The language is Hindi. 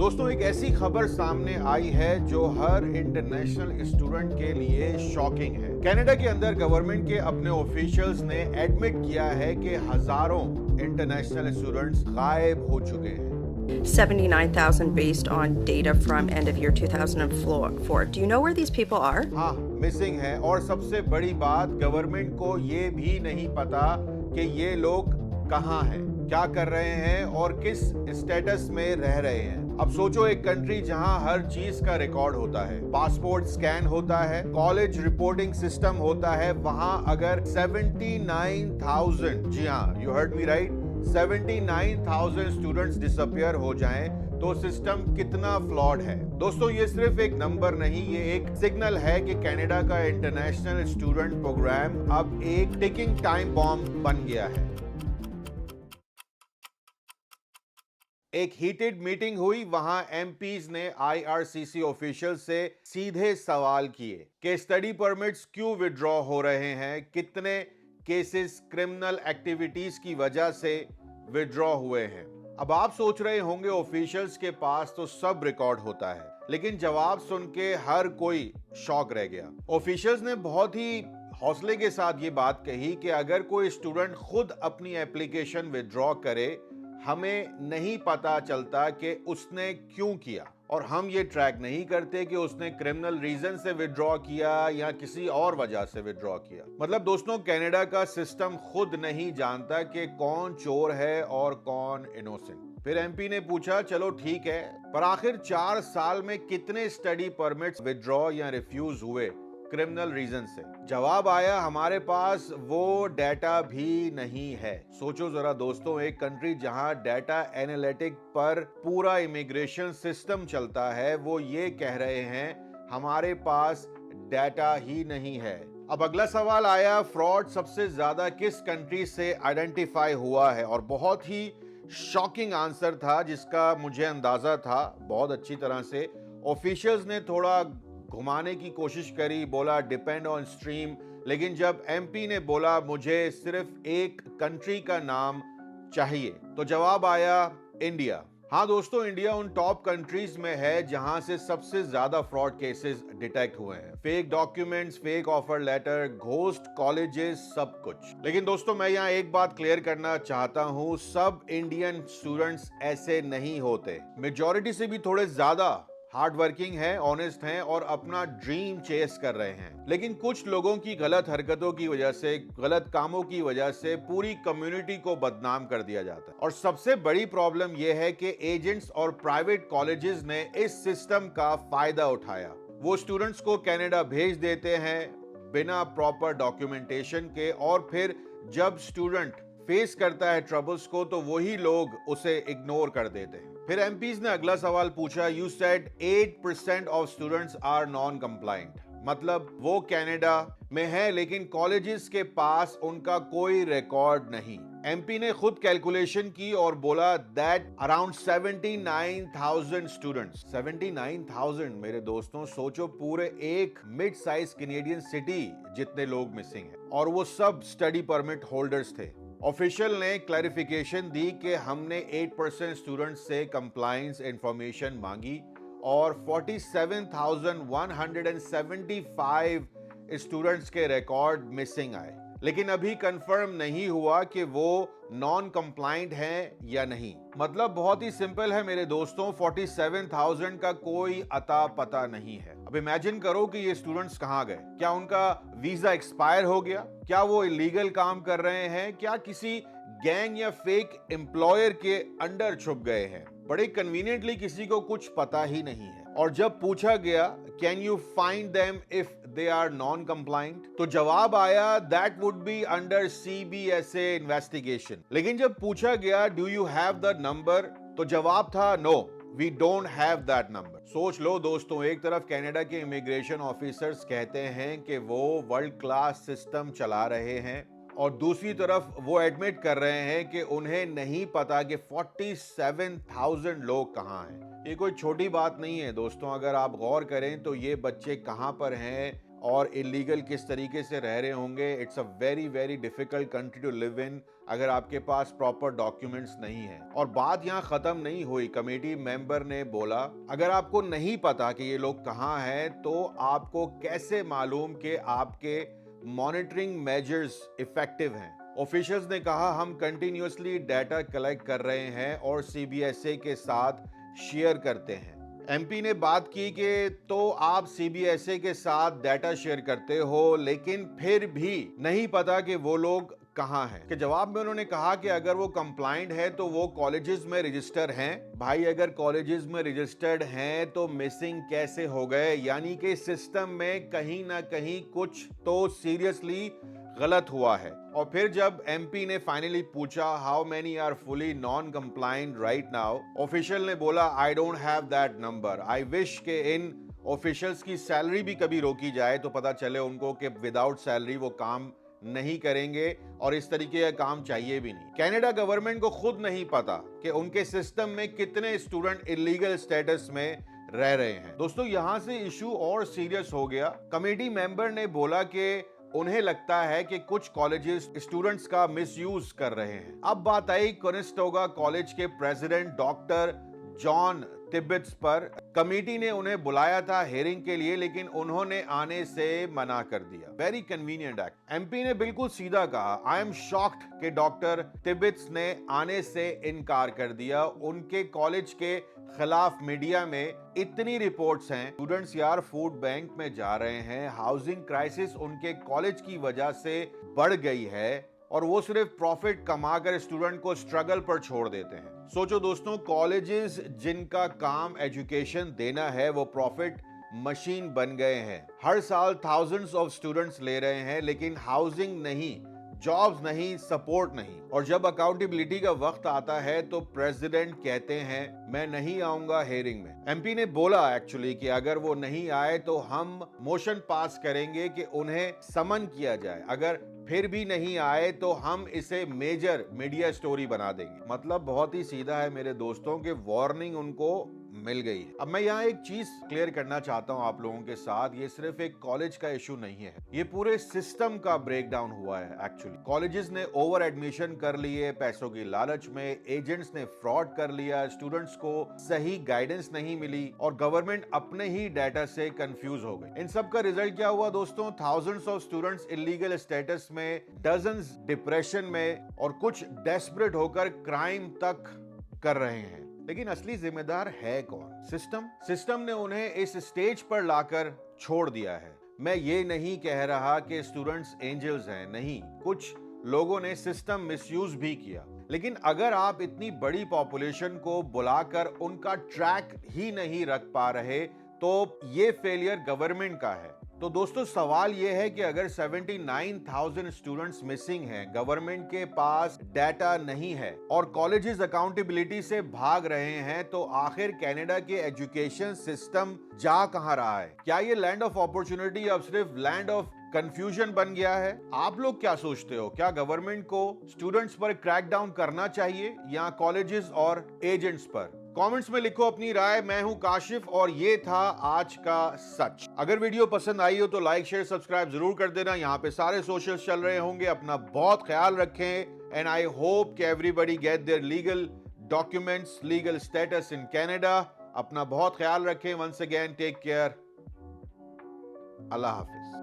दोस्तों एक ऐसी खबर सामने आई है जो हर इंटरनेशनल स्टूडेंट के लिए शॉकिंग है। कनाडा के अंदर गवर्नमेंट के अपने ऑफिशियल्स ने एडमिट किया है कि हजारों इंटरनेशनल स्टूडेंट्स गायब हो चुके हैं। 79,000 based on data from end of year 2004. Do you know where these people are? हाँ, मिसिंग है। और सबसे बड़ी बात, गवर्नमेंट को ये भी नहीं पता कि ये लोग कहाँ हैं, क्या कर रहे हैं और किस स्टेटस में रह रहे हैं। अब सोचो, एक कंट्री जहां हर चीज का रिकॉर्ड होता है, पासपोर्ट स्कैन होता है, कॉलेज रिपोर्टिंग सिस्टम होता है, वहां अगर 79,000, जी हाँ, you heard me right, 79,000 students disappear हो जाएं तो सिस्टम कितना फ्लॉड है। दोस्तों ये सिर्फ एक नंबर नहीं, ये एक सिग्नल है कि कनाडा का इंटरनेशनल स्टूडेंट प्रोग्राम अब एक टिकिंग टाइम बॉम्ब बन गया है। एक हीटेड मीटिंग हुई, वहां एमपीज ने आईआरसीसी ऑफिशियल से सीधे सवाल किए कि स्टडी परमिट्स क्यों विड्रॉ हो रहे हैं, कितने केसेस क्रिमिनल एक्टिविटीज की वजह से विड्रॉ हुए हैं। अब आप सोच रहे होंगे ऑफिशियल्स के पास तो सब रिकॉर्ड होता है, लेकिन जवाब सुन के हर कोई शॉक रह गया। ऑफिशियल्स ने बहुत ही हौसले के साथ ये बात कही कि अगर कोई स्टूडेंट खुद अपनी एप्लीकेशन विड्रॉ करे, हमें नहीं पता चलता कि उसने क्यों किया, और हम ये ट्रैक नहीं करते कि उसने क्रिमिनल रीजन से विड्रॉ किया या किसी और वजह से विड्रॉ किया। मतलब दोस्तों, कनाडा का सिस्टम खुद नहीं जानता कि कौन चोर है और कौन इनोसेंट। फिर एमपी ने पूछा, चलो ठीक है, पर आखिर 4 साल में कितने स्टडी परमिट्स विड्रॉ या रिफ्यूज हुए क्रिमिनल रीजन से? जवाब आया, हमारे पास वो डाटा भी नहीं है। सोचो जरा दोस्तों, एक कंट्री जहां डाटा एनालिटिक पर पूरा इमिग्रेशन सिस्टम चलता है, वो ये कह रहे हैं हमारे पास डाटा ही नहीं है। अब अगला सवाल आया, फ्रॉड सबसे ज्यादा किस कंट्री से आइडेंटिफाई हुआ है? और बहुत ही शॉकिंग आंसर था जिसका मुझे अंदाजा था बहुत अच्छी तरह से। ऑफिशियल्स ने थोड़ा घुमाने की कोशिश करी, बोला डिपेंड ऑन स्ट्रीम, लेकिन जब एमपी ने बोला मुझे सिर्फ एक कंट्री का नाम चाहिए, तो जवाब आया इंडिया। हाँ दोस्तों, इंडिया उन टॉप कंट्रीज में है जहां से सबसे ज्यादा फ्रॉड केसेस डिटेक्ट हुए हैं। Fake documents, fake offer letter, ghost colleges, सब कुछ। लेकिन दोस्तों मैं यहाँ एक बात क्लियर करना चाहता हूँ, सब इंडियन स्टूडेंट्स ऐसे नहीं होते। मेजॉरिटी से भी थोड़े ज्यादा हार्ड वर्किंग है, ऑनेस्ट हैं और अपना ड्रीम चेस कर रहे हैं। लेकिन कुछ लोगों की गलत हरकतों की वजह से, गलत कामों की वजह से पूरी कम्युनिटी को बदनाम कर दिया जाता है। और सबसे बड़ी प्रॉब्लम यह है कि एजेंट्स और प्राइवेट कॉलेजेस ने इस सिस्टम का फायदा उठाया। वो स्टूडेंट्स को कनाडा भेज देते हैं बिना प्रॉपर डॉक्यूमेंटेशन के, और फिर जब स्टूडेंट फेस करता है ट्रबल्स को तो वही लोग उसे इग्नोर कर देते हैं। फिर एमपीज ने अगला सवाल पूछा, you said 8% of students are non compliant. मतलब वो कनाडा में है लेकिन कॉलेजेस के पास उनका कोई रिकॉर्ड नहीं। एमपी ने खुद कैलकुलेशन की और बोला दैट अराउंड 79,000 स्टूडेंट्स। 79,000 मेरे दोस्तों, सोचो पूरे एक मिड साइज कैनेडियन सिटी जितने लोग मिसिंग हैं, और वो सब स्टडी परमिट होल्डर्स थे। ऑफिशियल ने क्लैरिफिकेशन दी कि हमने 8% स्टूडेंट्स से कंप्लायंस इंफॉर्मेशन मांगी और 47,175 स्टूडेंट्स के रिकॉर्ड मिसिंग आए, लेकिन अभी कंफर्म नहीं हुआ कि वो नॉन कंप्लाइंट हैं या नहीं। मतलब बहुत ही सिंपल है मेरे दोस्तों, 47,000 का कोई अता पता नहीं है। अब इमेजिन करो कि ये स्टूडेंट्स कहां गए। क्या उनका वीजा एक्सपायर हो गया? क्या वो इलीगल काम कर रहे हैं? क्या किसी गैंग या फेक एम्प्लॉयर के अंडर छुप गए हैं? बड़े कन्वीनियंटली किसी को कुछ पता ही नहीं है। और जब पूछा गया can you find them if they are non compliant, तो जवाब आया that would be under CBSA investigation. लेकिन जब पूछा गया do you have the number, तो जवाब था no, we don't have that number. सोच लो दोस्तों, एक तरफ कनाडा के इमिग्रेशन ऑफिसर्स कहते हैं कि वो वर्ल्ड क्लास सिस्टम चला रहे हैं, और दूसरी तरफ वो एडमिट कर रहे हैं कि उन्हें नहीं पता कि 47,000 लोग कहां हैं। ये कोई छोटी बात नहीं है दोस्तों। अगर आप गौर करें तो ये बच्चे कहां पर हैं और इलीगल किस तरीके से रह रहे होंगे। It's a very very difficult country to live in अगर आपके पास प्रॉपर डॉक्यूमेंट्स नहीं है। और बात यहाँ खत्म नहीं हुई। कमेटी मेंबर ने बोला अगर आपको नहीं पता कि ये लोग कहाँ हैं तो आपको कैसे मालूम कि आपके मॉनिटरिंग मेजर्स इफेक्टिव हैं। ऑफिशियल्स ने कहा हम कंटिन्यूअसली डाटा कलेक्ट कर रहे हैं और सीबीएसई के साथ शेयर करते हैं। एमपी ने बात की कि तो आप सीबीएसई के साथ डाटा शेयर करते हो लेकिन फिर भी नहीं पता कि वो लोग कहां हैं। के जवाब में उन्होंने कहा कि अगर वो कंप्लाइंट है तो वो कॉलेजेस में रजिस्टर हैं। भाई अगर कॉलेजेस में रजिस्टर्ड हैं तो मिसिंग कैसे हो गए? यानी कि सिस्टम में कहीं ना कहीं कुछ तो सीरियसली गलत हुआ है। और फिर जब एमपी ने फाइनली पूछा how many are fully non compliant right now, official ने बोला I don't have that number. I wish के इन ऑफिशियल्स की सैलरी भी कभी रोकी जाए तो पता चले उनको कि विदाउट सैलरी वो काम नहीं करेंगे और इस तरीके का काम चाहिए भी नहीं। कनाडा गवर्नमेंट को खुद नहीं पता कि उनके सिस्टम में कितने स्टूडेंट इलीगल स्टेटस में रह रहे हैं। दोस्तों यहां से इशू और सीरियस हो गया। कमेटी मेंबर ने बोला कि उन्हें लगता है कि कुछ कॉलेजेस स्टूडेंट्स का मिसयूज कर रहे हैं। अब बात आई कोनिस्टोगा कॉलेज के प्रेसिडेंट डॉक्टर जॉन तिब्बिट्स पर। कमेटी ने उन्हें बुलाया था हियरिंग के लिए लेकिन उन्होंने आने से मना कर दिया। Very convenient act. एमपी ने बिल्कुल सीधा कहा आई एम शॉक्ड कि डॉक्टर तिब्बिट्स ने आने से इनकार कर दिया। उनके कॉलेज के खिलाफ मीडिया में इतनी रिपोर्ट्स हैं। स्टूडेंट्स यार फूड बैंक में जा रहे हैं। हाउसिंग क्राइसिस उनके कॉलेज की वजह से बढ़ गई है और वो सिर्फ प्रॉफिट कमाकर स्टूडेंट को स्ट्रगल पर छोड़ देते हैं। सोचो दोस्तों, कॉलेजेस जिनका काम एजुकेशन देना है वो प्रॉफिट मशीन बन गए हैं। हर साल थाउजेंड्स ऑफ स्टूडेंट्स ले रहे हैं लेकिन हाउसिंग नहीं, जॉब्स नहीं, सपोर्ट नहीं। और जब अकाउंटेबिलिटी का वक्त आता है तो प्रेसिडेंट कहते हैं मैं नहीं आऊंगा हेयरिंग में। एमपी ने बोला एक्चुअली कि अगर वो नहीं आए तो हम मोशन पास करेंगे कि उन्हें समन किया जाए। अगर फिर भी नहीं आए तो हम इसे मेजर मीडिया स्टोरी बना देंगे। मतलब बहुत ही सीधा है मेरे दोस्तों कि वार्निंग उनको मिल गई है। अब मैं यहाँ एक चीज क्लियर करना चाहता हूँ आप लोगों के साथ। ये सिर्फ एक कॉलेज का इशू नहीं है, ये पूरे सिस्टम का ब्रेकडाउन हुआ है। एक्चुअली कॉलेजेस ने ओवर एडमिशन कर लिए पैसों की लालच में, एजेंट्स ने फ्रॉड कर लिया, स्टूडेंट्स को सही गाइडेंस नहीं मिली और गवर्नमेंट अपने ही डाटा से कंफ्यूज हो गई। इन सब का रिजल्ट क्या हुआ दोस्तों? Thousands of students illegal status में, डजन्स डिप्रेशन में और कुछ डेस्परेट होकर क्राइम तक कर रहे हैं। लेकिन असली जिम्मेदार है कौन? सिस्टम ने उन्हें इस स्टेज पर लाकर छोड़ दिया है। मैं ये नहीं कह रहा कि स्टूडेंट्स एंजल्स हैं, नहीं, कुछ लोगों ने सिस्टम मिसयूज भी किया। लेकिन अगर आप इतनी बड़ी पॉपुलेशन को बुलाकर उनका ट्रैक ही नहीं रख पा रहे तो ये फेलियर गवर्नमेंट का है। तो दोस्तों सवाल यह है कि अगर 79,000 स्टूडेंट्स मिसिंग हैं, गवर्नमेंट के पास डाटा नहीं है और कॉलेजेस अकाउंटेबिलिटी से भाग रहे हैं तो आखिर कनाडा के एजुकेशन सिस्टम जा कहां रहा है? क्या ये लैंड ऑफ अपॉर्चुनिटी अब सिर्फ लैंड ऑफ कंफ्यूजन बन गया है? आप लोग क्या सोचते हो? क्या गवर्नमेंट को स्टूडेंट्स पर क्रैकडाउन करना चाहिए या कॉलेजेस और एजेंट्स पर? कमेंट्स में लिखो अपनी राय। मैं हूं काशिफ और ये था आज का सच। अगर वीडियो पसंद आई हो तो लाइक शेयर सब्सक्राइब जरूर कर देना। यहाँ पे सारे सोशल्स चल रहे होंगे। अपना बहुत ख्याल रखें एंड आई होप कि everybody get their legal documents, legal status in Canada. अपना बहुत ख्याल रखें। Once again take care. अल्लाह हाफिज।